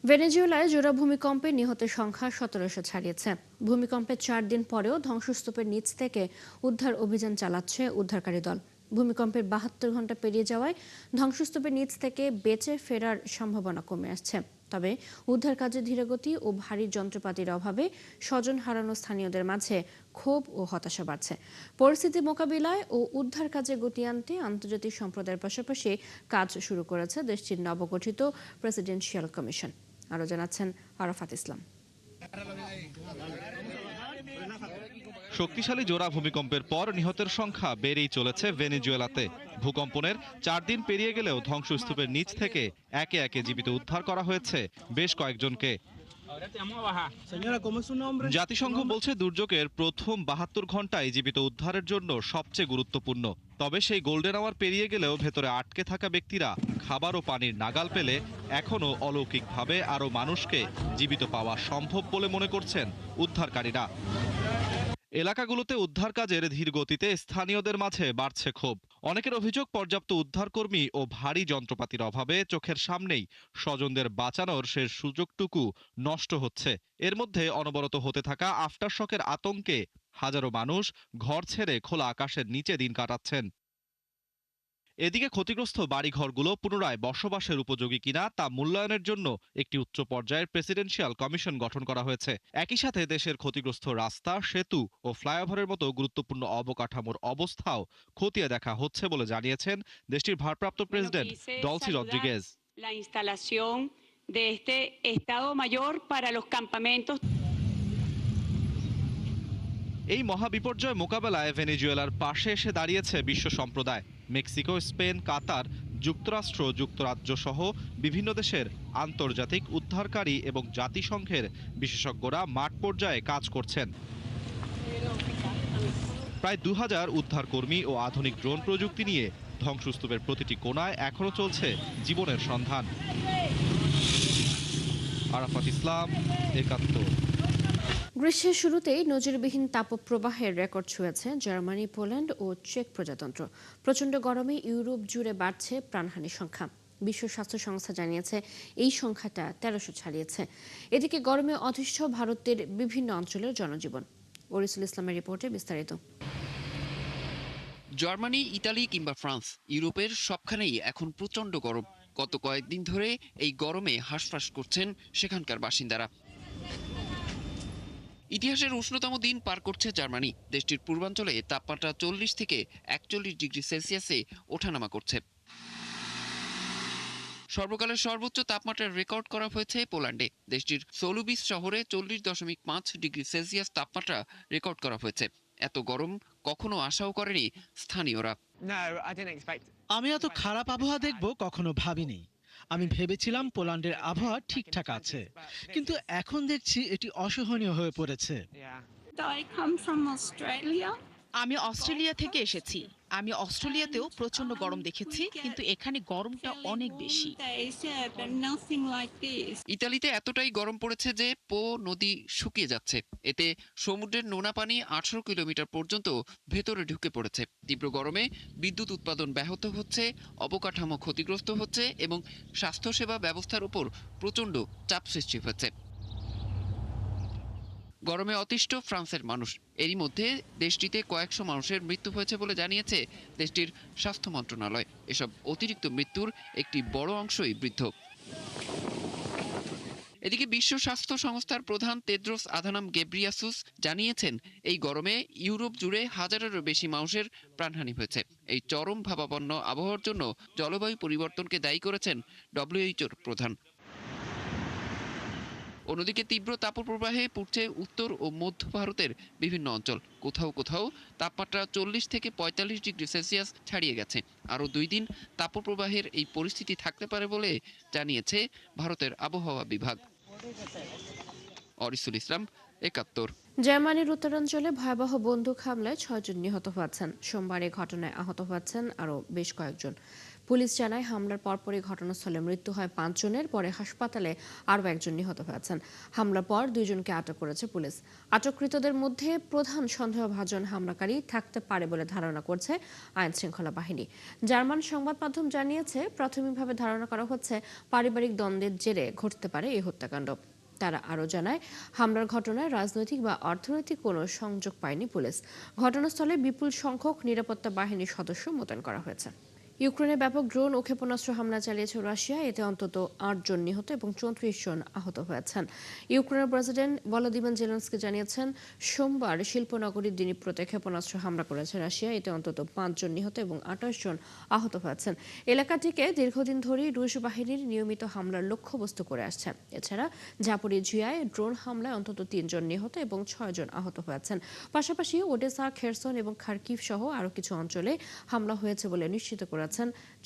ভেনেজুয়েলায় জোড়া ভূমিকম্পে নিহতের সংখ্যা ১৭০০ ছাড়িয়েছে। ভূমিকম্পের ৪ দিন পরেও ধ্বংসস্তূপের নিচ থেকে উদ্ধার অভিযান চালাচ্ছে উদ্ধারকারী দল। ভূমিকম্পের ৭২ ঘন্টা পেরিয়ে যাওয়ায় ধ্বংসস্তূপের নিচ থেকে বেঁচে ফেরার সম্ভাবনা কমে আসছে। তবে উদ্ধার কাজে ধীরগতি ও ভারী যন্ত্রপাতির অভাবে স্বজন হারানো স্থানীয়দের মাঝে ক্ষোভ ও হতাশা বাড়ছে। পরিস্থিতি মোকাবিলায় ও উদ্ধার কাজে গতি আনতে আন্তর্জাতিক সম্প্রদায়ের পাশাপাশি কাজ শুরু করেছে দেশটির নবগঠিত প্রেসিডেন্সিয়াল কমিশন। আরো জানাচ্ছেন আরাফাত ইসলাম। শক্তিশালী জোড়া ভূমিকম্পের পর নিহতের সংখ্যা বেড়েই চলেছে ভেনেজুয়েলাতে। ভূকম্পনের ৪ দিন পেরিয়ে গেলেও ধ্বংসস্তূপের নিচ থেকে একে একে জীবিত উদ্ধার করা হয়েছে বেশ কয়েকজনকে। জাতিসংঘ বলছে দুর্যোগের প্রথম ৭২ ঘন্টায় জীবিত উদ্ধারের জন্য সবচেয়ে গুরুত্বপূর্ণ। তবে সেই গোল্ডেন আওয়ার পেরিয়ে গেলেও ভেতরে আটকে থাকা ব্যক্তিরা খাবার ও পানির নাগাল পেলে এখনও অলৌকিকভাবে আরও মানুষকে জীবিত পাওয়া সম্ভব বলে মনে করছেন উদ্ধারকারীরা। এলাকাগুলোতে উদ্ধার কাজের ধীর গতিতে স্থানীয়দের মাঝে বাড়ছে ক্ষোভ। অনেকের অভিযোগ, পর্যাপ্ত উদ্ধারকর্মী ও ভারী যন্ত্রপাতির অভাবে চোখের সামনেই স্বজনদের বাঁচানোর শেষ সুযোগটুকু নষ্ট হচ্ছে। এর মধ্যে অনবরত হতে থাকা আফটারশকের আতঙ্কে হাজারো মানুষ ঘর ছেড়ে খোলা আকাশের নিচে দিন কাটাচ্ছেন। এদিকে ক্ষতিগ্রস্ত বাড়িঘরগুলো পুনরায় বসবাসের উপযোগী কিনা তা মূল্যায়নের জন্য একটি উচ্চ পর্যায়ের প্রেসিডেন্সিয়াল কমিশন গঠন করা হয়েছে। একই সাথে দেশের ক্ষতিগ্রস্ত রাস্তা, সেতু ও ফ্লাইওভারের মতো গুরুত্বপূর্ণ অবকাঠামোর অবস্থাও খতিয়ে দেখা হচ্ছে বলে জানিয়েছেন দেশটির ভারপ্রাপ্ত প্রেসিডেন্ট ডলসি রদ্রিগেজ। এই মহাবিপর্যয় মোকাবেলায় ভেনেজুয়েলার পাশে এসে দাঁড়িয়েছে বিশ্ব সম্প্রদায়। মেক্সিকো, স্পেন, কাতার, যুক্তরাষ্ট্র, যুক্তরাজ্য সহ বিভিন্ন দেশের আন্তর্জাতিক উদ্ধারকারী এবং জাতিসংঘের বিশেষজ্ঞরা মাঠ পর্যায়ে কাজ করছেন। প্রায় ২০০০ উদ্ধারকর্মী ও আধুনিক ড্রোন প্রযুক্তি নিয়ে ধ্বংসস্তূপের প্রতিটি কোণায় এখনও চলছে জীবনের সন্ধান। আরাফাত ইসলাম, একাত্তর। গ্রীষ্মের শুরুতেই নজিরবিহীন তাপপ্রবাহের রেকর্ড ছুঁয়েছে জার্মানি, পোল্যান্ড ও চেক প্রজাতন্ত্র। প্রচণ্ড গরমে ইউরোপ জুড়ে বাড়ছে প্রাণহানির সংখ্যা। বিশ্ব স্বাস্থ্য সংস্থা জানিয়েছে এই সংখ্যাটা ১৩০০ ছাড়িয়েছে। এদিকে গরমে অতিষ্ঠ ভারতের বিভিন্ন অঞ্চলের জনজীবন। ওরিসুল ইসলামের রিপোর্টে বিস্তারিত। জার্মানি, ইতালি কিংবা ফ্রান্স, ইউরোপের সবখানেই এখন প্রচণ্ড গরম। গত কয়েকদিন ধরে এই গরমে হাঁসফাঁস করছেন সেখানকার বাসিন্দারা। ইতিহাসের উষ্ণতম দিন পার করছে জার্মানি। দেশটির পূর্বাঞ্চলে তাপমাত্রা ৪০ থেকে ৪১ ডিগ্রি সেলসিয়াসে ওঠানামা করছে। সর্বকালের সর্বোচ্চ তাপমাত্রার রেকর্ড করা হয়েছে পোল্যান্ডে। দেশটির সোলুবিস শহরে ৪০.৫ ডিগ্রি সেলসিয়াস তাপমাত্রা রেকর্ড করা হয়েছে। এত গরম কখনো আশাও করেনি স্থানীয়রা। আমি এত খারাপ আবহাওয়া দেখব কখনো ভাবিনি। আমি ভেবেছিলাম পোল্যান্ডের আবহাওয়া ঠিকঠাক আছে, কিন্তু এখন দেখছি এটি অসহনীয় হয়ে পড়েছে। আমি অস্ট্রেলিয়া থেকে এসেছি। আমি অস্ট্রেলিয়াতেও প্রচন্ড গরম দেখেছি, কিন্তু এখানে গরমটা অনেক বেশি। ইতালিতে এতটাই গরম পড়েছে যে পো নদী শুকিয়ে যাচ্ছে। এতে সমুদ্রের নোনা পানি ১৮ কিলোমিটার পর্যন্ত ভেতরে ঢুকে পড়েছে। তীব্র গরমে বিদ্যুৎ উৎপাদন ব্যাহত হচ্ছে, অবকাঠামো ক্ষতিগ্রস্ত হচ্ছে এবং স্বাস্থ্যসেবা ব্যবস্থার উপর প্রচণ্ড চাপ সৃষ্টি হচ্ছে। গরমে অতিষ্ঠ ফ্রান্সের মানুষ। এরই মধ্যে দেশটিতে কয়েকশো মানুষের মৃত্যু হয়েছে বলে জানিয়েছে দেশটির স্বাস্থ্য মন্ত্রণালয়। এসব অতিরিক্ত মৃত্যুর একটি বড় অংশই বৃদ্ধ। এদিকে বিশ্ব স্বাস্থ্য সংস্থার প্রধান তেদ্রোস আধানাম গেব্রিয়াসুস জানিয়েছেন, এই গরমে ইউরোপ জুড়ে হাজারেরও বেশি মানুষের প্রাণহানি হয়েছে। এই চরম ভাবাপন্ন আবহাওয়ার জন্য জলবায়ু পরিবর্তনকে দায়ী করেছেন ডব্লিউএইচওর প্রধান। অন্যদিকে তীব্র তাপপ্রবাহে পুড়ছে উত্তর ও মধ্য ভারতের বিভিন্ন অঞ্চল। কোথাও কোথাও তাপমাত্রা ৪০ থেকে ৪৫ ডিগ্রি সেলসিয়াস ছাড়িয়ে গেছে। আরও ২ দিন তাপপ্রবাহের এই পরিস্থিতি থাকতে পারে বলে জানিয়েছে ভারতের আবহাওয়া বিভাগ। অরিসুল ইসলাম, একাত্তর। জার্মানির উত্তরাঞ্চলে ভয়াবহ বন্দুক হামলায় ৬ জন নিহত হয়েছেন। সোমবার এই ঘটনায় আহত হয়েছেন আরও বেশ কয়েকজন। পুলিশ জানায় হামলার পরপরই ঘটনাস্থলে মৃত্যু হয় 5 জনের, পরে হাসপাতালে আরও একজন নিহত হয়েছেন। হামলার পর 2 জনকে আটক করেছে পুলিশ। আটককৃতদের মধ্যে প্রধান সন্দেহভাজন হামলাকারী থাকতে পারে বলে ধারণা করছে আইন শৃঙ্খলা বাহিনী। জার্মান সংবাদ মাধ্যম জানিয়েছে প্রাথমিকভাবে ধারণা করা হচ্ছে পারিবারিক দ্বন্দ্বের জেরে ঘটতে পারে এই হত্যাকাণ্ড। তারা আরও জানায় হামলার ঘটনায় রাজনৈতিক বা অর্থনৈতিক কোনো সংযোগ পায়নি পুলিশ। ঘটনাস্থলে বিপুল সংখ্যক নিরাপত্তা বাহিনীর সদস্য মোতায়েন করা হয়েছে। ইউক্রেনে ব্যাপক ড্রোন ও ক্ষেপণাস্ত্র হামলা চালিয়েছে রাশিয়া। এতে অন্তত 8 জন নিহত এবং 34 জন আহত হয়েছেন। ইউক্রেনের প্রেসিডেন্ট ভলোদিমির জেলেনস্কি জানিয়েছেন সোমবার শিল্পনগরী দিনিপ্রোতে ক্ষেপণাস্ত্র হামলা করেছে রাশিয়া। এতে অন্তত 5 জন নিহত এবং 28 জন আহত হয়েছেন। এলাকাটিকে দীর্ঘদিন ধরেই রুশ বাহিনীর নিয়মিত হামলার লক্ষ্যবস্তু করে আসছে। এছাড়া জাপোরিজিয়ায় ড্রোন হামলায় অন্তত 3 জন নিহত এবং 6 জন আহত হয়েছেন। পাশাপাশি ওডেসা, খেরসন এবং খার্কিভ সহ আরও কিছু অঞ্চলে হামলা হয়েছে বলে নিশ্চিত করেছেন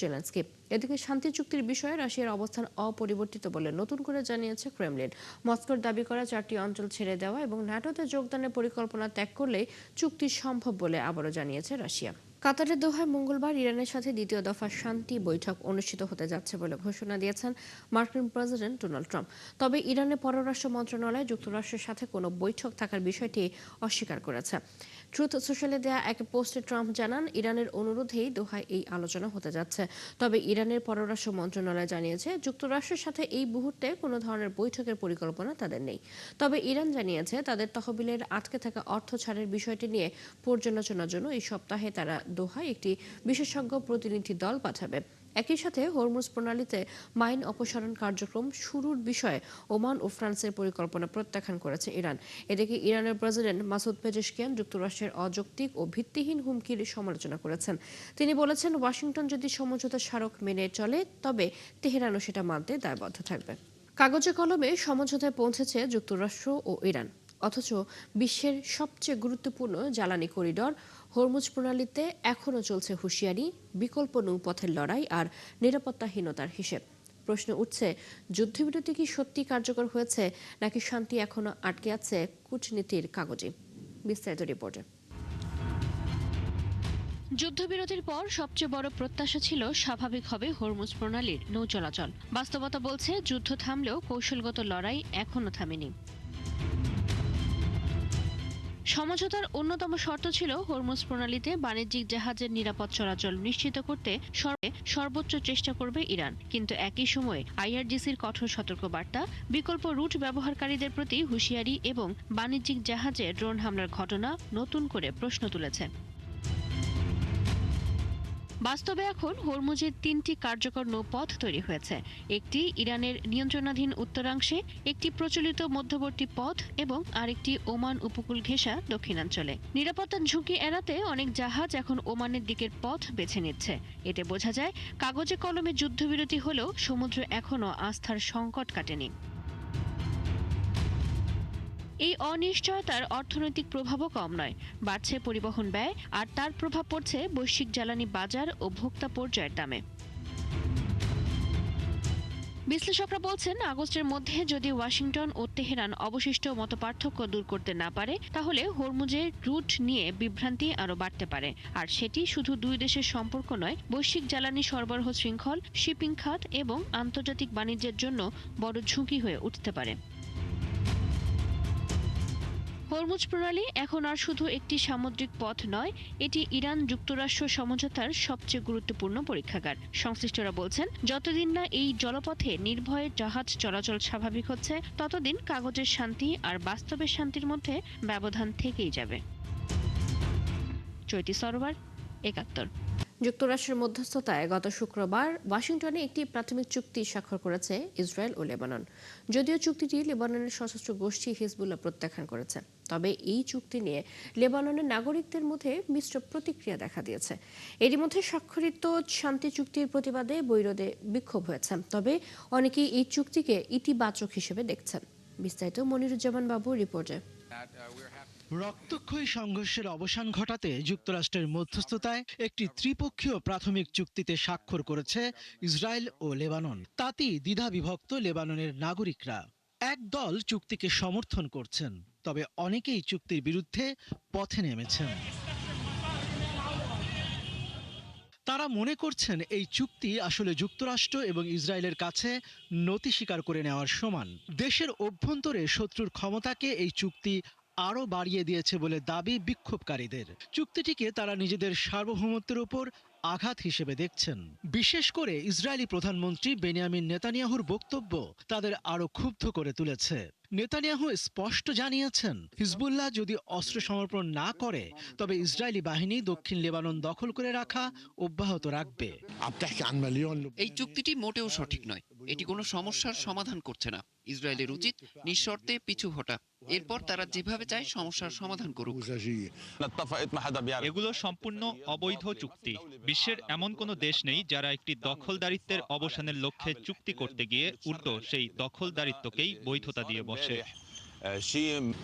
জেলেনস্কি। এদিকে শান্তি চুক্তির বিষয়ে রাশিয়ার অবস্থান অপরিবর্তিত বলে নতুন করে জানিয়েছে ক্রেমলিন। মস্কোর দাবি করা 4টি অঞ্চল ছেড়ে দেওয়া এবং ন্যাটোতে যোগদানের পরিকল্পনা ত্যাগ করলেই চুক্তি সম্ভব বলে আবারও জানিয়েছে রাশিয়া। কাতারের দোহায় মঙ্গলবার ইরানের সাথে দ্বিতীয় দফা শান্তি বৈঠক অনুষ্ঠিত হতে যাচ্ছে বলে ঘোষণা দিয়েছেন মার্কিন প্রেসিডেন্ট ডোনাল্ড ট্রাম্প। তবে ইরানের পররাষ্ট্র মন্ত্রণালয় যুক্তরাষ্ট্রের সাথে কোনো বৈঠক থাকার বিষয়টি অস্বীকার করেছে। ট্রুথ সোশ্যালে দেয়া এক পোস্টে ট্রাম্প জানান ইরানের অনুরোধেই দোহায় এই আলোচনা হতে যাচ্ছে। তবে ইরানের পররাষ্ট্র মন্ত্রণালয় জানিয়েছে যুক্তরাষ্ট্রের সাথে এই মুহূর্তে কোনো ধরনের বৈঠকের পরিকল্পনা তাদের নেই। তবে ইরান জানিয়েছে তাদের তহবিলের আটকে থাকা অর্থ ছাড়ের বিষয়টি নিয়ে পর্যালোচনার জন্য এই সপ্তাহে তারা দোহায় একটি বিশেষজ্ঞ প্রতিনিধি দল পাঠাবে। একই সাথে হরমুজ প্রণালীতে মাইন অপসারণ কার্যক্রম শুরুর বিষয়ে ওমান ও ফ্রান্সের পরিকল্পনা প্রত্যাখ্যান করেছে ইরান। এদিকে ইরানের প্রেসিডেন্ট মাসুদ পেজেশকিয়ান যুক্তরাষ্ট্রের অযৌক্তিক ও ভিত্তিহীন হুমকির সমালোচনা করেছেন। তিনি বলেছেন ওয়াশিংটন যদি সমঝোতা স্মারক মেনে চলে তবে তেহরানও সেটা মানতে দায়বদ্ধ থাকবে। কাগজে কলমে সমঝোতায় পৌঁছেছে যুক্তরাষ্ট্র ও ইরান, অথচ বিশ্বের সবচেয়ে গুরুত্বপূর্ণ জ্বালানি করিডর হরমুজ প্রণালীতে এখনও চলছে হুঁশিয়ারি, বিকল্প নৌপথের লড়াই আর নিরাপত্তাহীনতার হিসেব। প্রশ্ন উঠছে যুদ্ধবিরতি কি সত্যি কার্যকর হয়েছে নাকি শান্তি এখনও আটকে আছে কূটনীতির কাগজে? বিস্তারিত রিপোর্টে। যুদ্ধবিরতির পর সবচেয়ে বড় প্রত্যাশা ছিল স্বাভাবিক হবে হরমুজ প্রণালীর নৌ চলাচল। বাস্তবতা বলছে যুদ্ধ থামলেও কৌশলগত লড়াই এখনও থামেনি। সমঝোতার অন্যতম শর্ত ছিল হরমুজ প্রণালীতে বাণিজ্যিক জাহাজের নিরাপদ চলাচল নিশ্চিত করতে সর্বোচ্চ চেষ্টা করবে ইরান। কিন্তু একই সময়ে আইআরজিসির কঠোর সতর্কবার্তা, বিকল্প রুট ব্যবহারকারীদের প্রতি হুঁশিয়ারি এবং বাণিজ্যিক জাহাজে ড্রোন হামলার ঘটনা নতুন করে প্রশ্ন তুলেছে। বাস্তবে এখন হরমুজের 3টি কার্যকর নৌপথ তৈরি হয়েছে। একটি ইরানের নিয়ন্ত্রণাধীন উত্তরাংশে, একটি প্রচলিত মধ্যবর্তী পথ এবং আরেকটি ওমান উপকূল ঘেঁষা দক্ষিণাঞ্চলে। নিরাপত্তার ঝুঁকি এড়াতে অনেক জাহাজ এখন ওমানের দিকের পথ বেছে নিচ্ছে। এতে বোঝা যায় কাগজে কলমে যুদ্ধবিরতি হলেও সমুদ্রে এখনও আস্থার সংকট কাটেনি। এই অনিশ্চয়তার অর্থনৈতিক প্রভাবও কম নয়। বাড়ছে পরিবহন ব্যয়, আর তার প্রভাব পড়ছে বৈশ্বিক জ্বালানি বাজার ও ভোক্তা পর্যায়ের দামে। বিশ্লেষকরা বলছেন আগস্টের মধ্যে যদি ওয়াশিংটন ও তেহরান অবশিষ্ট মতপার্থক্য দূর করতে না পারে তাহলে হরমুজের রুট নিয়ে বিভ্রান্তি আরও বাড়তে পারে। আর সেটি শুধু দুই দেশের সম্পর্ক নয়, বৈশ্বিক জ্বালানি সরবরাহ শৃঙ্খল, শিপিং খাত এবং আন্তর্জাতিক বাণিজ্যের জন্য বড় ঝুঁকি হয়ে উঠতে পারে। হরমুজ প্রণালী এখন আর শুধু একটি সামুদ্রিক পথ নয়, এটি ইরান যুক্তরাষ্ট্র সমঝোতার সবচেয়ে গুরুত্বপূর্ণ পরীক্ষাগার। সংশ্লিষ্টরা বলছেন যতদিন না এই জলপথে নির্ভয়ে জাহাজ চলাচল স্বাভাবিক হচ্ছে ততদিন কাগজের শান্তি আর বাস্তবের শান্তির মধ্যে ব্যবধান থেকেই যাবে। চৈতি সরোয়ার, ৭১। যুক্তরাষ্ট্রের মধ্যস্থতায় গত শুক্রবার ওয়াশিংটনে একটি প্রাথমিক চুক্তি স্বাক্ষর করেছে ইসরায়েল ও লেবানন। যদিও চুক্তিটি লেবাননের সশস্ত্র গোষ্ঠী হিজবুল্লাহ প্রত্যাখ্যান করেছে, তবে এই চুক্তি নিয়ে লেবাননের নাগরিকদের মধ্যে মিশ্র প্রতিক্রিয়া দেখা দিয়েছে। এরই মধ্যে স্বাক্ষরিত শান্তি চুক্তির প্রতিবাদে বৈরোধে বিক্ষোভ হয়েছে, তবে অনেকেই এই চুক্তিকে ইতিবাচক হিসেবে দেখছেন। বিস্তারিত মনিরুজ্জামান বাবুর রিপোর্টে। রক্তক্ষয়ী সংঘর্ষের অবসান ঘটাতে যুক্তরাষ্ট্রের মধ্যস্থতায় একটি ত্রিপক্ষীয় প্রাথমিক চুক্তিতে স্বাক্ষর করেছে ইসরায়েল ও লেবানন। তাতেই দ্বিধাবিভক্ত লেবাননের নাগরিকরা। এক দল চুক্তিকে সমর্থন করছেন, তবে অনেকেই চুক্তির বিরুদ্ধে পথে নেমেছেন। তারা মনে করছেন এই চুক্তি আসলে যুক্তরাষ্ট্র এবং ইসরায়েলের কাছে নতি স্বীকার করে নেওয়ার সমান। দেশের অভ্যন্তরে শত্রুর ক্ষমতাকে এই চুক্তি আরও বাড়িয়ে দিয়েছে বলে দাবি বিক্ষোভকারীদের। চুক্তিটিকে তারা নিজেদের সার্বভৌমত্বের উপর আঘাত হিসেবে দেখছেন। বিশেষ করে ইসরায়েলি প্রধানমন্ত্রী বেনিয়ামিন নেতানিয়াহুর বক্তব্য তাদের আরও ক্ষুব্ধ করে তুলেছে। নেতানিয়াহু স্পষ্ট জানিয়েছেন, হিজবুল্লাহ যদি অস্ত্র সমর্পণ না করে তবে ইসরায়েলি বাহিনী দক্ষিণ লেবানন দখল করে রাখা অব্যাহত রাখবে। এই চুক্তিটি মোটেও সঠিক নয়। এটি কোনো সমস্যার সমাধান করছে না। ইসরায়েলের উচিত নিঃশর্তে পিছু হটা। এরপর তারা যেভাবে চায় সমস্যার সমাধান করুক। এগুলো সম্পূর্ণ অবৈধ চুক্তি। বিশ্বের এমন কোনো দেশ নেই যারা একটি দখলদারিত্বের অবসানের লক্ষ্যে চুক্তি করতে গিয়ে উল্টো সেই দখলদারিত্বকেই বৈধতা দিয়ে বসে।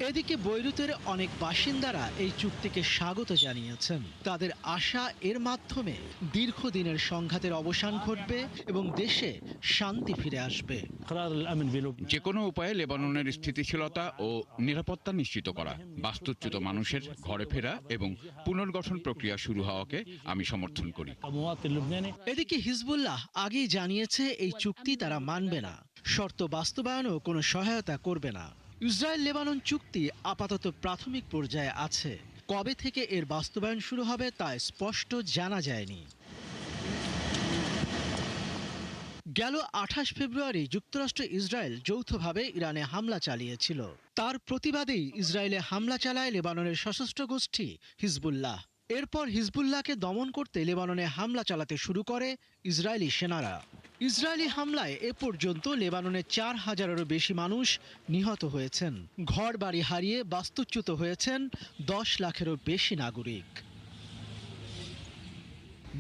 এদিকে বৈরুতের অনেক বাসিন্দারা এই চুক্তিকে স্বাগত জানিয়েছেন। তাদের আশা এর মাধ্যমে দীর্ঘদিনের সংঘাতের অবসান ঘটবে এবং দেশে শান্তি ফিরে আসবে। যে কোনো উপায়ে লেবাননের স্থিতিশীলতা ও নিরাপত্তা নিশ্চিত করা, বাস্তুচ্যুত মানুষের ঘরে ফেরা এবং পুনর্গঠন প্রক্রিয়া শুরু হওয়াকে আমি সমর্থন করি। এদিকে হিজবুল্লাহ আগেই জানিয়েছে এই চুক্তি তারা মানবে না, শর্ত বাস্তবায়নও কোনো সহায়তা করবে না। ইসরায়েল লেবানন চুক্তি আপাতত প্রাথমিক পর্যায়ে আছে। কবে থেকে এর বাস্তবায়ন শুরু হবে তা স্পষ্ট জানা যায়নি। গেল 28 ফেব্রুয়ারি যুক্তরাষ্ট্র ইসরায়েল যৌথভাবে ইরানে হামলা চালিয়েছিল। তার প্রতিবাদেই ইসরায়েলে হামলা চালায় লেবাননের সশস্ত্র গোষ্ঠী হিজবুল্লাহ। এরপর হিজবুল্লাহকে দমন করতে লেবাননে হামলা চালাতে শুরু করে ইসরায়েলি সেনারা। ইসরায়েলি হামলায় এ পর্যন্ত লেবাননে 4000-এরও বেশি মানুষ নিহত হয়েছেন। ঘর বাড়ি হারিয়ে বাস্তুচ্যুত হয়েছেন 10 লাখেরও বেশি নাগরিক।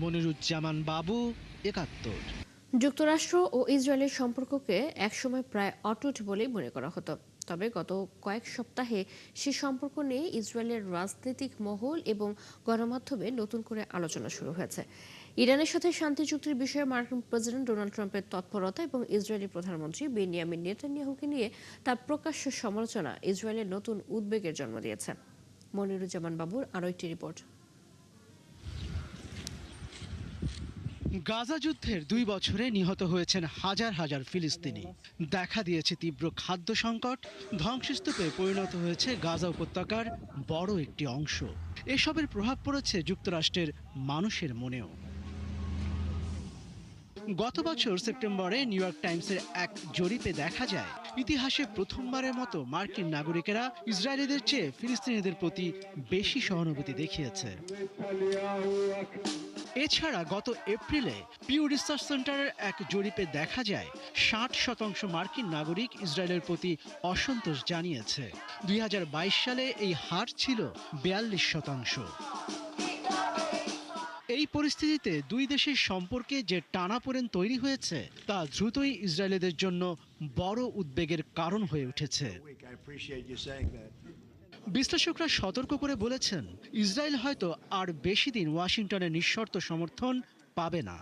মনিরুজ্জামান বাবু, ৭১। যুক্তরাষ্ট্র ও ইসরায়েলের সম্পর্ককে একসময় প্রায় অটুট বলেই মনে করা হতো। তবে গত কয়েক সপ্তাহে সে সম্পর্ক নিয়ে ইসরায়েলের রাজনৈতিক মহল এবং গণমাধ্যমে নতুন করে আলোচনা শুরু হয়েছে। ইরানের সাথে শান্তি চুক্তির বিষয়ে মার্কিন প্রেসিডেন্ট ডোনাল্ড ট্রাম্পের তৎপরতা এবং ইসরায়েলি প্রধানমন্ত্রী বেনিয়ামিন নেতানিয়াহুকে নিয়ে তার প্রকাশ্য সমালোচনা ইসরায়েলের নতুন উদ্বেগের জন্ম দিয়েছে। মনিরুজ্জামান বাবুর আরও একটি রিপোর্ট। গাজা যুদ্ধের 2 বছরে নিহত হয়েছেন হাজার হাজার ফিলিস্তিনি। দেখা দিয়েছে তীব্র খাদ্য সংকট, ধ্বংসস্তূপে পরিণত হয়েছে গাজা উপত্যকার বড় একটি অংশ। এসবের প্রভাব পড়েছে যুক্তরাষ্ট্রের মানুষের মনেও। গত বছর সেপ্টেম্বরে নিউ ইয়র্ক টাইমসের এক জরিপে দেখা যায়, ইতিহাসে প্রথমবারের মতো মার্কিন নাগরিকেরা ইসরায়েলিদের চেয়ে ফিলিস্তিনিদের প্রতি বেশি সহানুভূতি দেখিয়েছে। এছাড়া গত এপ্রিলে পিউ রিসার্চ সেন্টারের এক জরিপে দেখা যায় 60% মার্কিন নাগরিক ইসরায়েলের প্রতি অসন্তোষ জানিয়েছে। 2022 সালে এই হার ছিল 42%। এই পরিস্থিতিতে দুই দেশের সম্পর্কে যে টানাপোড়েন তৈরি হয়েছে তা দ্রুতই ইসরায়েলিদের জন্য বড় উদ্বেগের কারণ হয়ে উঠেছে। বিশ্লেষকরা সতর্ক করে বলেছেন, ইসরায়েল হয়তো আর বেশি দিন ওয়াশিংটনের নিঃশর্ত সমর্থন পাবে না।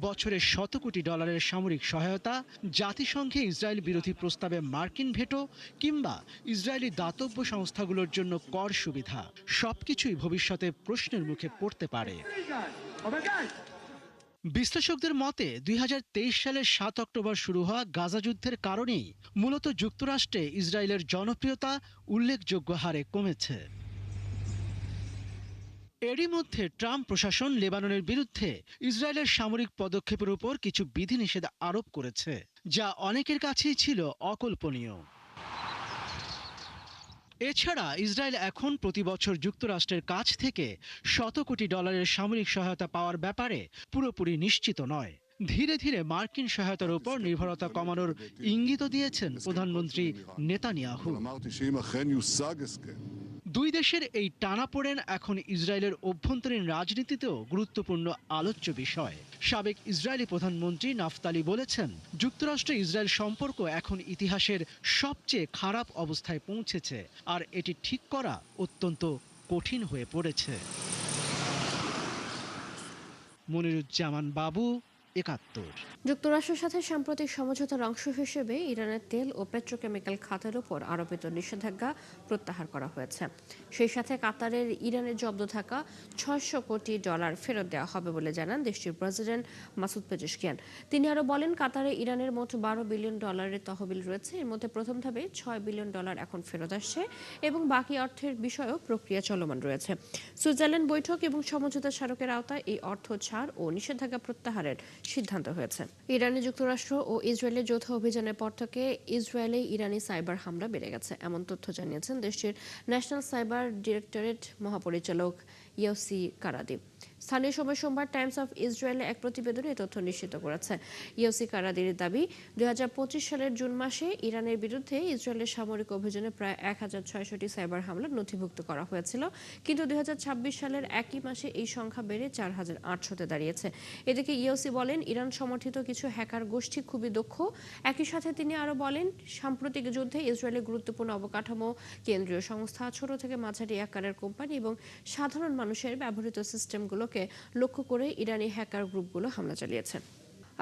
বছরে $100 কোটি সামরিক সহায়তা, জাতিসংঘে ইসরায়েল বিরোধী প্রস্তাবে মার্কিন ভেটো কিংবা ইসরায়েলি দাতব্য সংস্থাগুলোর জন্য কর সুবিধা, সবকিছুই ভবিষ্যতে প্রশ্নের মুখে পড়তে পারে। বিশ্লেষকদের মতে 2023 সালের 7 অক্টোবর শুরু হওয়া গাজা যুদ্ধের কারণেই মূলত যুক্তরাষ্ট্রে ইসরায়েলের জনপ্রিয়তা উল্লেখযোগ্য হারে কমেছে। এরই মধ্যে ট্রাম্প প্রশাসন লেবাননের বিরুদ্ধে ইসরায়েলের সামরিক পদক্ষেপের উপর কিছু বিধিনিষেধ আরোপ করেছে, যা অনেকের কাছেই ছিল অকল্পনীয়। এছাড়া ইসরায়েল এখন প্রতি বছর যুক্তরাষ্ট্রের কাছ থেকে $100 কোটি সামরিক সহায়তা পাওয়ার ব্যাপারে পুরোপুরি নিশ্চিত নয়। ধীরে ধীরে মার্কিন সহায়তার উপর নির্ভরতা কমানোর ইঙ্গিতও দিয়েছেন প্রধানমন্ত্রী নেতানিয়াহু। দুই দেশের এই টানাপোড়েন এখন ইসরায়েলের অভ্যন্তরীণ রাজনীতিতেও গুরুত্বপূর্ণ আলোচ্য বিষয়। সাবেক ইসরায়েলি প্রধানমন্ত্রী নাফতালি বলেছেন, যুক্তরাষ্ট্র ইসরায়েল সম্পর্ক এখন ইতিহাসের সবচেয়ে খারাপ অবস্থায় পৌঁছেছে আর এটি ঠিক করা অত্যন্ত কঠিন হয়ে পড়েছে। মনিরুজ্জামান বাবু, একাত্তর। যুক্তরাষ্ট্রের সাথে সাম্প্রতিক সমঝোতার অংশ হিসেবে ইরানের তেল ও পেট্রোকেমিক্যাল খাতের উপর আরোপিত নিষেধাজ্ঞা প্রত্যাহার করা হয়েছে। সেই সাথে কাতারের ইরানের জব্দ থাকা $600 কোটি ফেরত দেওয়া হবে বলে জানান দেশটির প্রেসিডেন্ট মাসুদ পেজেশকিয়ান। তিনি আরও বলেন, কাতারে ইরানের মোট $12 বিলিয়ন তহবিল রয়েছে। এর মধ্যে প্রথম ধাপে $6 বিলিয়ন এখন ফেরত আসছে এবং বাকি অর্থের বিষয়েও প্রক্রিয়া চলমান রয়েছে। সুইজারল্যান্ড বৈঠক এবং সমঝোতা স্মারকের আওতায় এই অর্থ ছাড় ও নিষেধাজ্ঞা প্রত্যাহারের সিদ্ধান্ত হয়েছে। ইরানে যুক্তরাষ্ট্র ও ইসরায়েলের যৌথ অভিযানের পর থেকে ইসরায়েলে ইরানি সাইবার হামলা বেড়ে গেছে, এমন তথ্য জানিয়েছেন দেশটির ন্যাশনাল সাইবার ডিরেক্টরেট মহাপরিচালক ইয়োসি কারাদি। স্থানীয় সময় সোমবার টাইমস অফ ইসরায়েলে এক প্রতিবেদনে এই তথ্য নিশ্চিত করেছে। ইয়োসি কারাদির দাবি, 2025 সালের জুন মাসে ইরানের বিরুদ্ধে ইসরায়েলের সামরিক অভিযানে প্রায় 1600টি সাইবার হামলা নথিভুক্ত করা হয়েছিল, কিন্তু 2026 সালের একই মাসে এই সংখ্যা বেড়ে 4800-তে দাঁড়িয়েছে। এদিকে ইয়োসি বলেন, ইরান সমর্থিত কিছু হ্যাকার গোষ্ঠী খুবই দক্ষ। একই সাথে তিনি আরও বলেন, সাম্প্রতিক যুদ্ধে ইসরায়েলের গুরুত্বপূর্ণ অবকাঠামো, কেন্দ্রীয় সংস্থা, ছোট থেকে মাঝারি আকারের কোম্পানি এবং সাধারণ মানুষের ব্যবহৃত সিস্টেমগুলোকে লক্ষ্য করে ইরানি হ্যাকার গ্রুপগুলো হামলা চালিয়েছে।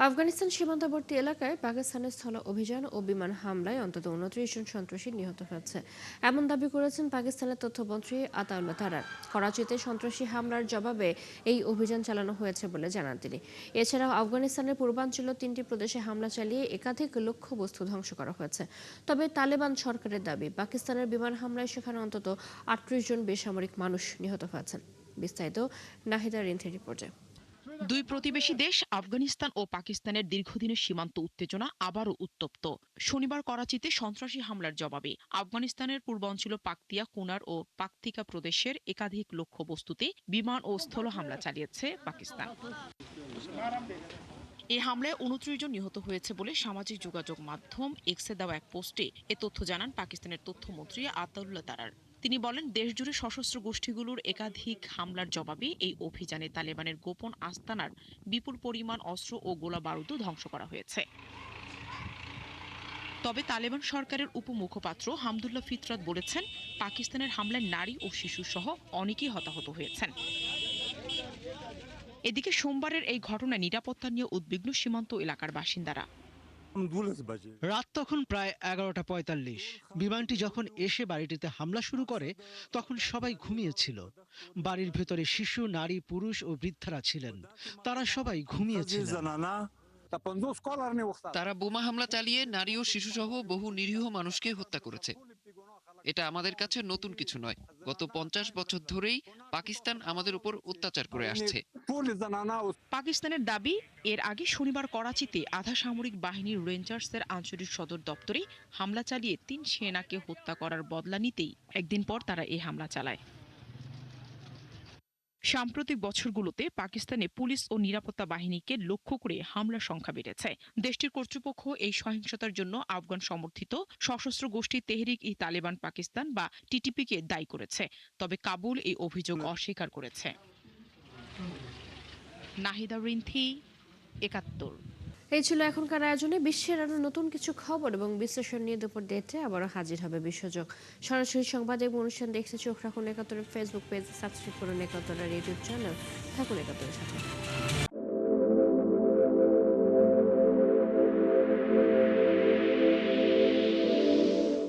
আফগানিস্তান সীমান্তবর্তী এলাকায় পাকিস্তানের স্থল অভিযান ও বিমান হামলায় অন্তত 29 জন সন্ত্রাসী নিহত হয়েছে, এমন দাবি করেছেন পাকিস্তানের তথ্যমন্ত্রী আতাউল্লাহ তারার। করাচিতে সন্ত্রাসী হামলার জবাবে এই অভিযান চালানো হয়েছে বলে জানান তিনি। এছাড়াও আফগানিস্তানের পূর্বাঞ্চলীয় 3টি প্রদেশে হামলা চালিয়ে একাধিক লক্ষ্যবস্তু ধ্বংস করা হয়েছে। তবে তালেবান সরকারের দাবি, পাকিস্তানের বিমান হামলায় সেখানে অন্তত 38 জন বেসামরিক মানুষ নিহত হয়েছেন। বিস্তারিত নাহিদা রিন্থির রিপোর্টে। দুই প্রতিবেশী দেশ আফগানিস্তান ও পাকিস্তানের দীর্ঘদিনের সীমান্ত উত্তেজনা আবারও উত্তপ্ত। শনিবার করাচিতে সন্ত্রাসী হামলার জবাবে আফগানিস্তানের পূর্বাঞ্চল পাকতিয়া, কুনার ও পাকতিকা প্রদেশের একাধিক লক্ষ্যবস্তুতে বিমান ও স্থল হামলা চালিয়েছে পাকিস্তান। এই হামলায় 29 জন নিহত হয়েছে বলে সামাজিক যোগাযোগ মাধ্যম এক্সে দেওয়া এক পোস্টে এ তথ্য জানান পাকিস্তানের তথ্যমন্ত্রী আতাউল্লাহ তারার। তিনি বলেন, দেশজুড়ে সশস্ত্র গোষ্ঠীগুলোর একাধিক হামলার জবাবে এই অভিযানে তালেবানের গোপন আস্তানার বিপুল পরিমাণ অস্ত্র ও গোলা বারুদও ধ্বংস করা হয়েছে। তবে তালেবান সরকারের উপমুখপাত্র হামদুল্লাহ ফিতরাত বলেছেন, পাকিস্তানের হামলায় নারী ও শিশু সহ অনেকেই হতাহত হয়েছেন। এদিকে সোমবারের এই ঘটনায় নিরাপত্তা নিয়ে উদ্বিগ্ন সীমান্ত এলাকার বাসিন্দারা। রাত তখন প্রায় 11:45। বিমানটি যখন এসে বাড়িটিতে হামলা শুরু করে তখন সবাই ঘুমিয়েছিল। বাড়ির ভেতরে শিশু, নারী, পুরুষ ও বৃদ্ধারা ছিলেন, তারা সবাই ঘুমিয়েছিলেন। তারা বোমা হামলা চালিয়ে নারী ও শিশুসহ বহু নিরীহ মানুষকে হত্যা করেছে। এটা আমাদের কাছে নতুন কিছু নয়। গত 50 বছর ধরেই পাকিস্তান আমাদের উপর অত্যাচার করে আসছে। পাকিস্তানের দাবি, এর আগে শনিবার করাচিতে আধা সামরিক বাহিনীর রেঞ্জার্সের আঞ্চলিক সদর দপ্তরে হামলা চালিয়ে 3 সেনাকে হত্যা করার বদলা নিতেই একদিন পর তারা এই হামলা চালায়। সাম্প্রতিক বছরগুলোতে পাকিস্তানে পুলিশ ও নিরাপত্তা বাহিনীকে লক্ষ্য করে হামলার সংখ্যা বেড়েছে। দেশটির কর্তৃপক্ষ এই সহিংসতার জন্য আফগান সমর্থিত সশস্ত্র গোষ্ঠী তেহরিক-ই-তালেবান পাকিস্তান বা টিটিপিকে দায়ী করেছে। তবে কাবুল এই অভিযোগ অস্বীকার করেছে। নাহিদা রিন্থি, ৭১। এই ছিল এখনকার আয়োজনে। বিশ্বের আরো নতুন কিছু খবর এবং বিশ্লেষণ নিয়ে দুপুর 1:30 আবারও হাজির হবে বিশ্বযোগ। সরাসরি সংবাদ এবং অনুষ্ঠান দেখতে চোখ রাখুন ৭১-এর ফেসবুক পেজ, সাবস্ক্রাইব করুন ৭১-এর ইউটিউব চ্যানেল। থাকুন ৭১-এর সাথে।